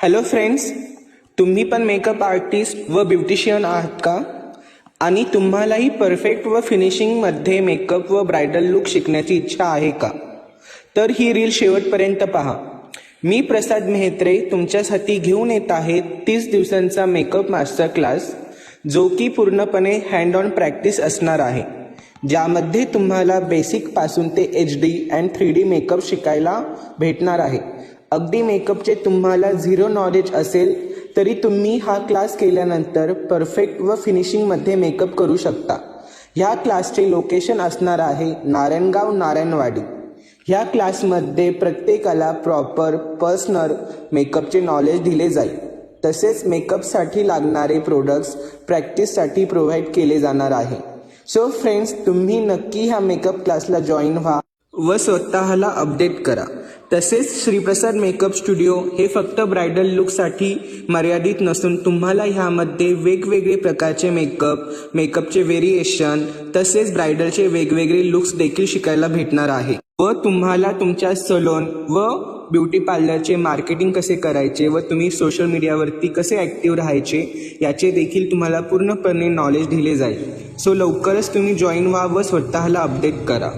Hello friends, तुम्ही पण makeup artist व ब्युटिशियन आहात का? आणि तुम्हालाही परफेक्ट व फिनिशिंगमध्ये मेकअप व ब्रायडल लुक शिकण्याची इच्छा आहे का? तर ही रील शेवटपर्यंत पहा. मी प्रसाद मेहत्रे तुमच्यासाठी घेऊन येत आहे 30 दिवसांचा मेकअप मास्टर क्लास, जो की पूर्णपणे हँड ऑन प्रॅक्टिस असणार आहे, ज्यामध्ये तुम्हाला बेसिकपासून ते HD अँड 3D मेकअप शिकायला भेटणार आहे. अगदी मेकअपचे तुम्हाला झिरो नॉलेज असेल तरी तुम्ही हा क्लास केल्यानंतर परफेक्ट व फिनिशिंगमध्ये मेकअप करू शकता. ह्या क्लासचे लोकेशन असणार आहे नारायणगाव नारायणवाडी. ह्या क्लासमध्ये प्रत्येकाला प्रॉपर पर्सनल मेकअपचे नॉलेज दिले जाईल. तसेच मेकअपसाठी लागणारे प्रोडक्ट्स प्रॅक्टिससाठी प्रोव्हाइड केले जाणार आहे. सो फ्रेंड्स, तुम्ही नक्की ह्या मेकअप क्लासला जॉईन व्हा व स्वतःला अपडेट करा. तसेच श्रीप्रसाद मेकअप स्टुडिओ हे फक्त ब्रायडल लुकसाठी मर्यादित नसून तुम्हाला ह्यामध्ये वेगवेगळे प्रकारचे मेकअपचे व्हेरिएशन तसेच ब्रायडलचे वेगवेगळे लुक्स देखील शिकायला भेटणार आहे. व तुम्हाला तुमच्या सलोन व ब्युटी पार्लरचे मार्केटिंग कसे करायचे व तुम्ही सोशल मीडियावरती कसे ॲक्टिव्ह राहायचे याचे देखील तुम्हाला पूर्णपणे नॉलेज दिले जाईल. सो लवकरच तुम्ही जॉईन व्हा व स्वतःला अपडेट करा.